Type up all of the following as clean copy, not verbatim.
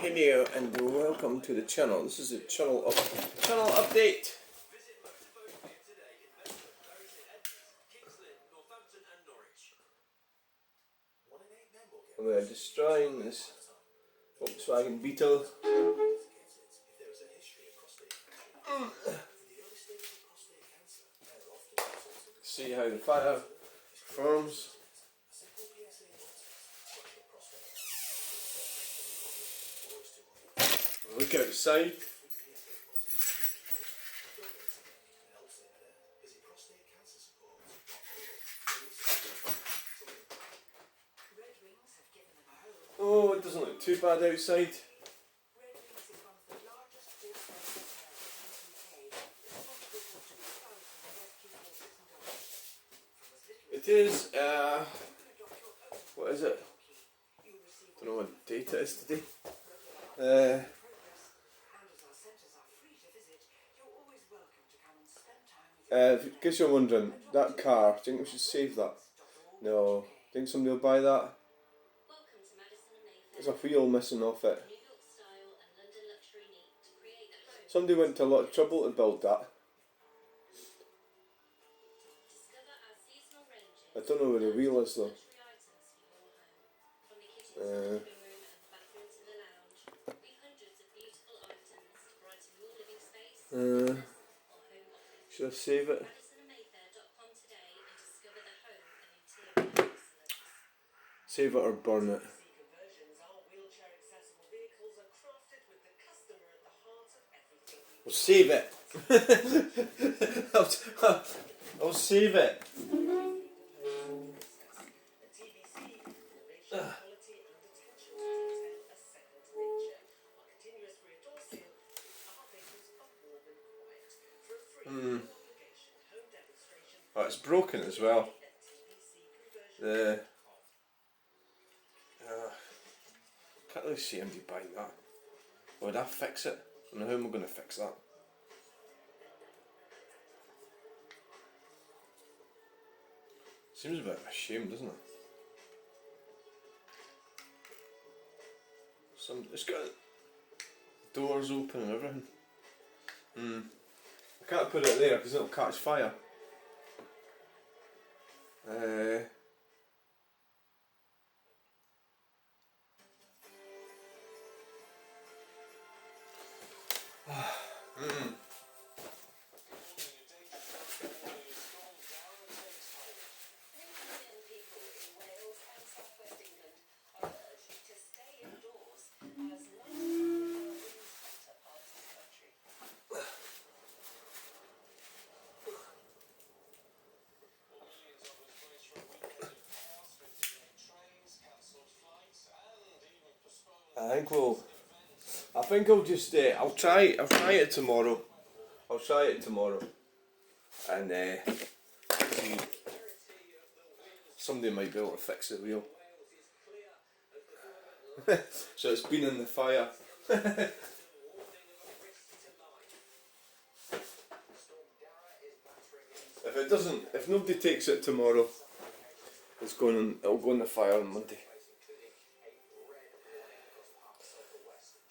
Hey there, and welcome to the channel. This is a channel update. We're destroying this Volkswagen Beetle. See how the fire performs. Look outside. Oh, it doesn't look too bad outside. It is, what is it? Don't know what date it is today. In case you're wondering, that car, do you think we should save that? No. Think somebody will buy that? There's a wheel missing off it. Somebody went to a lot of trouble to build that. I don't know where the wheel is though. Should I save it? Save it or burn it? We'll save it. I'll save it. Oh, it's broken as well. Can't really see anybody buying that. Would I fix it? I don't know how am I going to fix that. Seems a bit of a shame, doesn't it? It's got doors open and everything. I can't put it there because it'll catch fire. I think I'll just I'll try it tomorrow. And see, somebody might be able to fix the wheel. So it's been in the fire. If nobody takes it tomorrow, it'll go in the fire on Monday.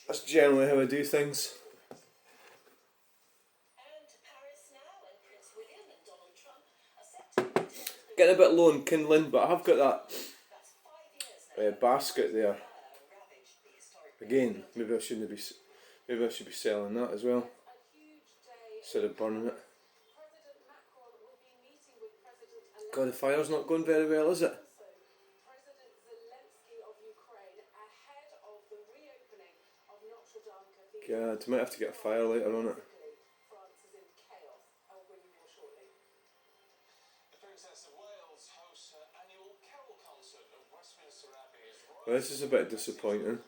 That's generally how I do things. Getting a bit low on kindling, but I have got that basket there. Again, maybe I should be selling that as well instead of burning it. God, the fire's not going very well, is it? God, I might have to get a firelighter on it. Well, this is a bit disappointing.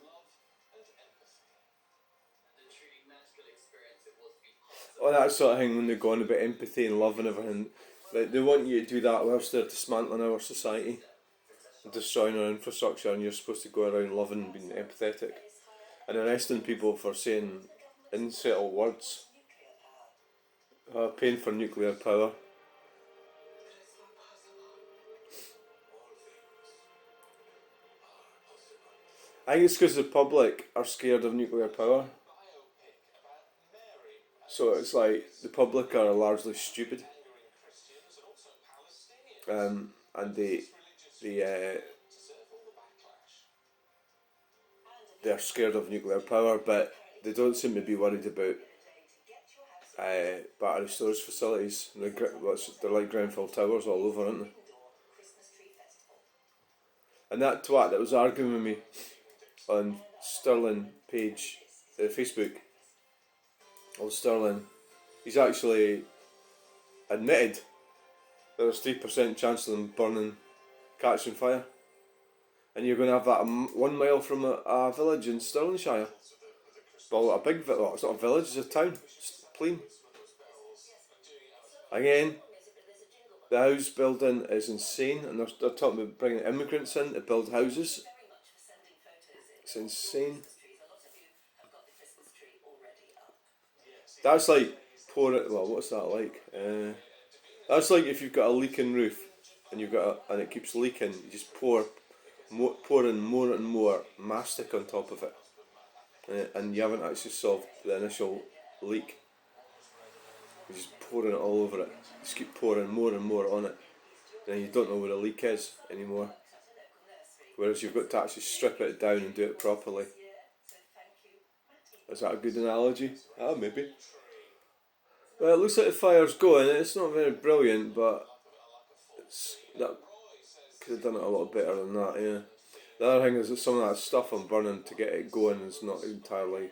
Oh, that sort of thing when they're going about empathy and love and everything. Like, they want you to do that whilst they're dismantling our society and destroying our infrastructure, and you're supposed to go around loving and being empathetic and arresting people for saying insettled words. Paying for nuclear power. I think it's because the public are scared of nuclear power. So it's like the public are largely stupid, and they they're scared of nuclear power, but they don't seem to be worried about battery storage facilities. They're like Grenfell Towers all over, aren't they? And that twat that was arguing with me on Sterling page, Facebook, on Sterling, he's actually admitted there's 3% chance of them burning, catching fire. And you're going to have that 1 mile from a village in Stirlingshire. Well, a big village, well, it's not a village, it's a town. It's plain. Again, the house building is insane, and they're talking about bringing immigrants in to build houses. It's insane. That's like pouring. Well, what's that like? That's like if you've got a leaking roof, and and it keeps leaking. You just pour in more and more mastic on top of it, and you haven't actually solved the initial leak. You're just pouring it all over it. You just keep pouring more and more on it, and you don't know where the leak is anymore. Whereas you've got to actually strip it down and do it properly. Is that a good analogy? Ah, maybe. Well, it looks like the fire's going. It's not very brilliant, but that could have done it a lot better than that. Yeah. The other thing is that some of that stuff I'm burning to get it going is not entirely.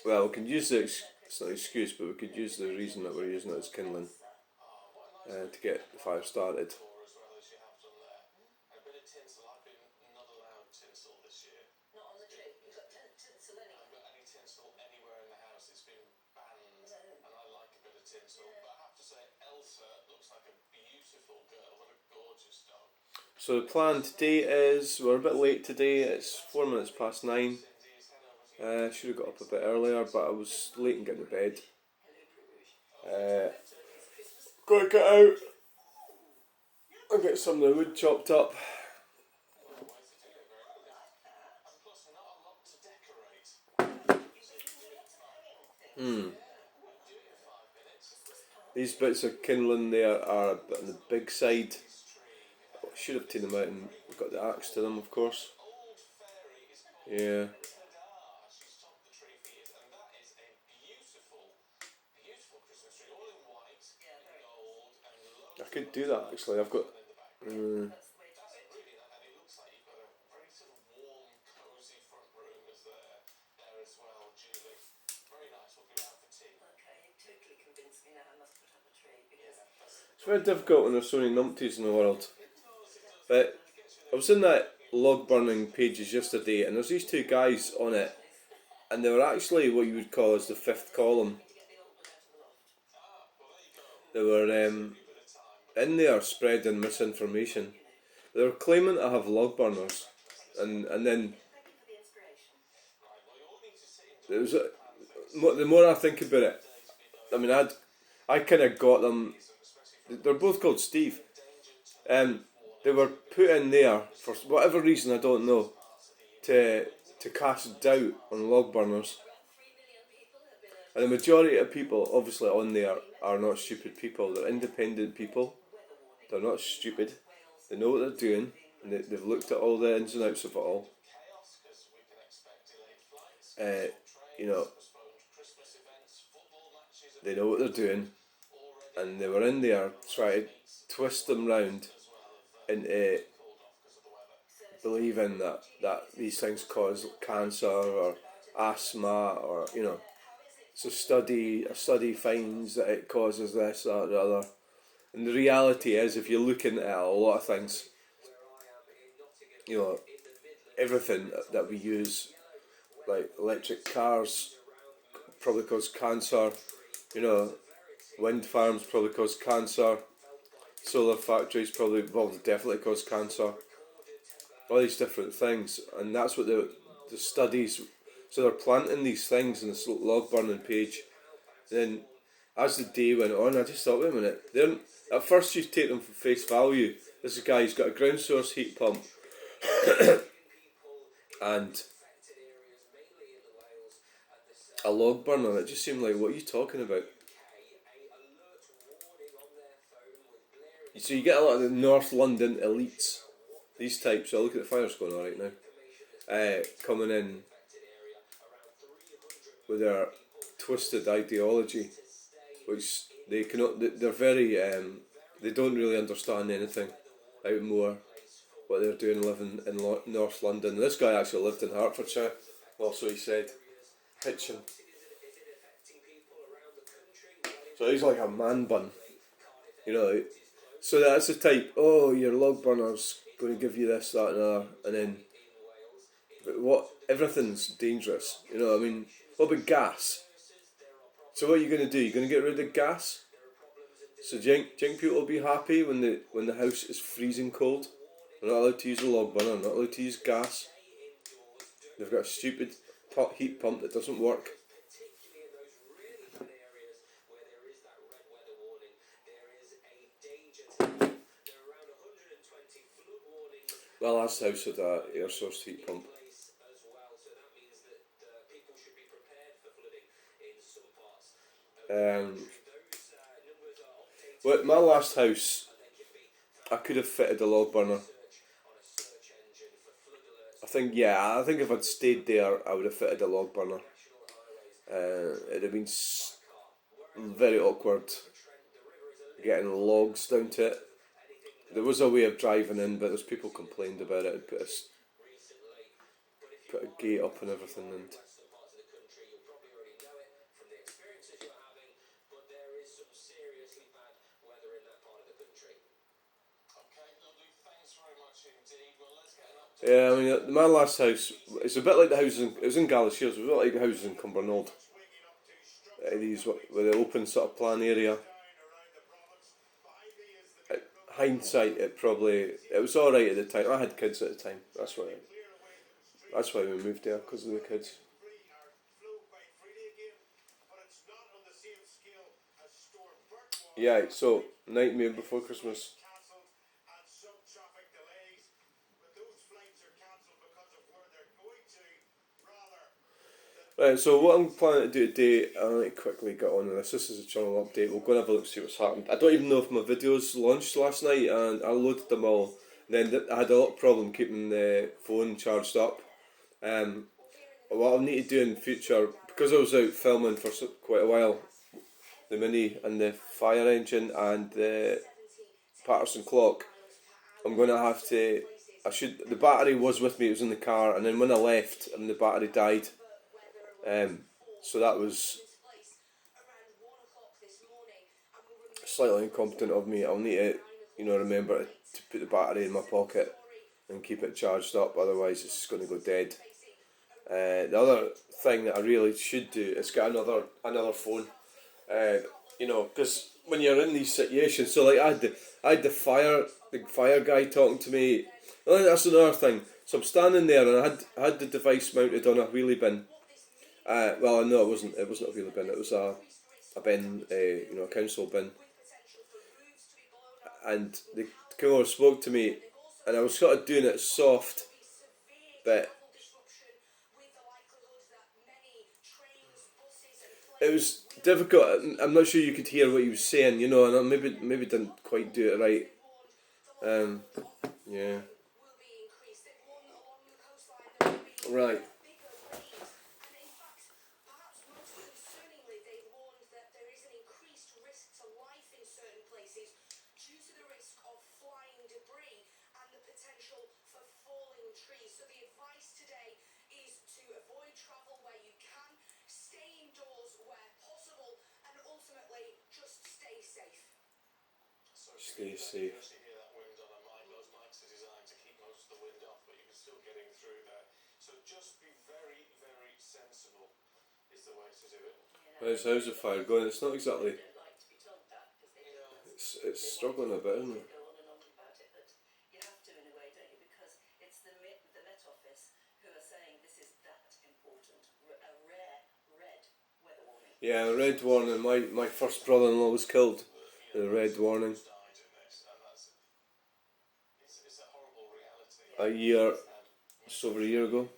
Well, we can use it's not an excuse, but we could use the reason that we're using it as kindling to get the fire started. So the plan today is, we're a bit late today, it's 4 minutes past 9. Should have got up a bit earlier, but I was late in getting to bed. Got to get out and get some of the wood chopped up. These bits of kindling there are a bit on the big side. I should have taken them out and got the axe to them, of course. Yeah. I could do that actually. I've got. It's very difficult when there's so many numpties in the world. But I was in that log burning pages yesterday, and there's these two guys on it, and they were actually what you would call as the fifth column. They were in there spreading misinformation. They were claiming to have log burners, and then it was the more I think about it. I mean, I kind of got them. They're both called Steve. They were put in there for whatever reason, I don't know, to cast doubt on log burners. And the majority of people obviously on there are not stupid people. They're independent people. They're not stupid. They know what they're doing, and they've looked at all the ins and outs of it all. You know, they know what they're doing, and they were in there trying to twist them round into believing that these things cause cancer or asthma, or so a study finds that it causes this, that, or the other. And the reality is, if you're looking at a lot of things, everything that we use, like electric cars, probably cause cancer. Wind farms probably cause cancer. Solar factories definitely cause cancer. All these different things, and that's what the studies. So they're planting these things in this log burning page. Then, as the day went on, I just thought, wait a minute. At first, you take them for face value. This guy's got a ground source heat pump and a log burner. It just seemed like, what are you talking about? So you get a lot of the North London elites, these types. So look at the fire's going on right now. Coming in with their twisted ideology, which they cannot. They're very. They don't really understand anything out more what they're doing living in North London. This guy actually lived in Hertfordshire. Well, so he said, Hitchin. So he's like a man bun, you know. So that's the type. Oh, your log burner's going to give you this, that, and that, and then, but what? Everything's dangerous, you know. I mean, what about gas? So what are you going to do? You're going to get rid of gas? So do you think people will be happy when the house is freezing cold? They're not allowed to use a log burner. They're not allowed to use gas. They've got a stupid heat pump that doesn't work. My last house had a air source heat pump. Well, my last house, I could have fitted a log burner. I think if I'd stayed there, I would have fitted a log burner. It'd have been very awkward getting logs down to it. There was a way of driving in, but there's people complained about it and put a gate up and everything. And yeah, I mean, my last house, it's a bit like the houses it was in Galashiels, it was a bit like the houses in Cumbernauld. These with the open sort of plan area. Hindsight, it was all right at the time. I had kids at the time. That's why we moved there, because of the kids. Yeah, so Nightmare Before Christmas. Right, so what I'm planning to do today, I'm going to quickly get on with this. This is a channel update. We'll go and have a look and see what's happened. I don't even know if my videos launched last night, and I loaded them all. Then I had a lot of problem keeping the phone charged up. What I'll need to do in the future, because I was out filming for quite a while, the Mini and the fire engine and the Patterson clock, I'm going to have to, the battery was with me, it was in the car, and then when I left, the battery died. So that was slightly incompetent of me. I'll need to, remember to put the battery in my pocket and keep it charged up, otherwise it's just going to go dead. The other thing that I really should do is get another phone. Because when you're in these situations, so like I had the fire guy talking to me. I think that's another thing. So I'm standing there and I had the device mounted on a wheelie bin. Well, no, it wasn't a wheelie bin. It was a bin, a council bin. And the caller spoke to me, and I was sort of doing it soft, but it was difficult. I'm not sure you could hear what he was saying, and I maybe didn't quite do it right. Yeah. Right. Stay safe. How's the fire going? It's not exactly. It's struggling a bit, isn't it? Yeah, red warning. My first brother-in-law was killed. The red warning. A year just over a year ago.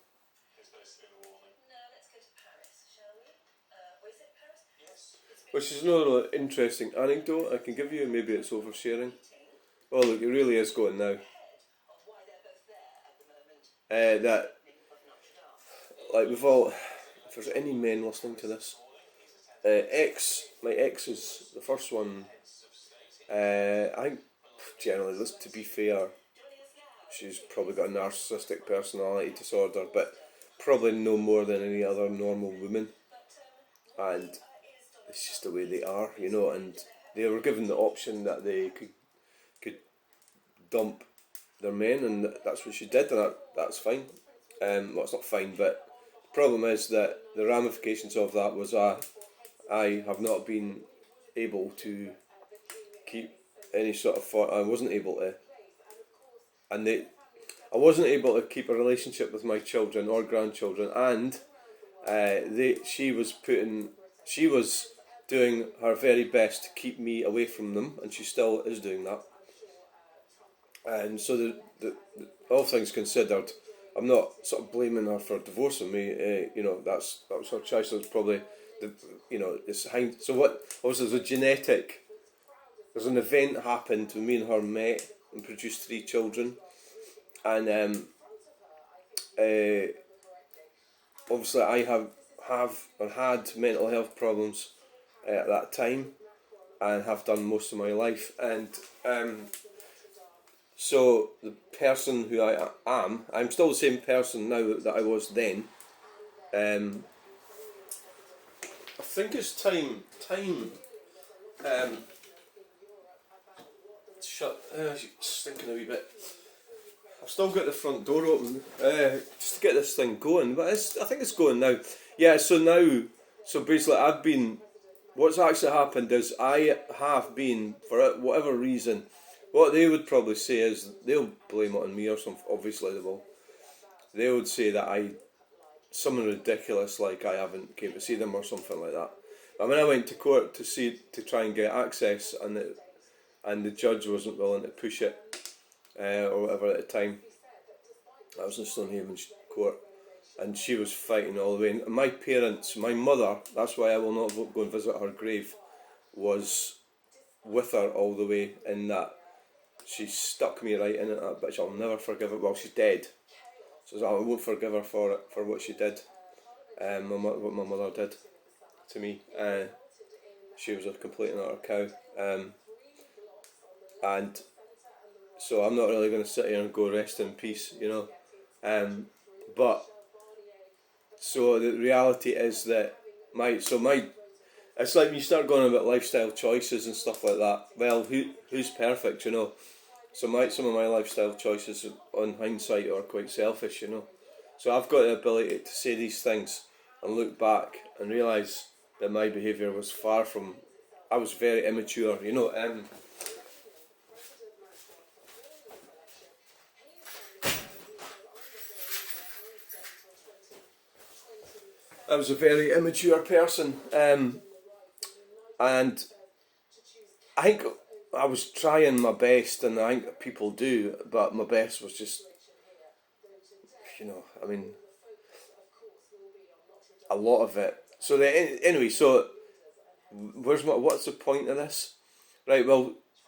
Which is another interesting anecdote I can give you, maybe it's oversharing. Oh look, it really is going now. That, like we've all, if there's any men listening to this, my ex is the first one. I think generally, to be fair, she's probably got a narcissistic personality disorder, but probably no more than any other normal woman. And it's just the way they are, you know. And they were given the option that they could dump their men, and that's what she did, and that's fine. Well, it's not fine, but the problem is that the ramifications of that was I have not been able to keep any sort of I wasn't able to, and I wasn't able to keep a relationship with my children or grandchildren, and she was doing her very best to keep me away from them, and she still is doing that. And so all things considered, I'm not sort of blaming her for divorcing me. You know, that was her choice. It's probably it's so what. Obviously, there's an event happened when me and her met and produced 3 children, and obviously I have or had mental health problems at that time, and have done most of my life, and so the person who I am, I'm still the same person now that I was then. I think it's time. Shut. Stinking a wee bit. I've still got the front door open, just to get this thing going, but I think it's going now. Yeah. So basically, what's actually happened is I have been, for whatever reason, what they would probably say is they'll blame it on me or something. Obviously, they will. They would say that something ridiculous, like I haven't came to see them or something like that. I mean, I went to court to try and get access, and the judge wasn't willing to push it, or whatever at the time. I was in Stonehaven Court, and she was fighting all the way. And my parents, my mother, that's why I will not go and visit her grave, was with her all the way in that. She stuck me right in it, that bitch. I'll never forgive her. Well, she's dead, so I won't forgive her for it, for what she did. What my mother did to me. She was a complete and utter cow. And so I'm not really going to sit here and go rest in peace, you know. But so the reality is that it's like when you start going about lifestyle choices and stuff like that. Well, who's perfect, you know? So some of my lifestyle choices, on hindsight, are quite selfish, you know. So I've got the ability to say these things and look back and realise that my behaviour was far from. I was very immature, you know. I was a very immature person, and I think I was trying my best, and I think people do, but my best was just, you know, I mean, a lot of it. So anyway, so what's the point of this? Right, well,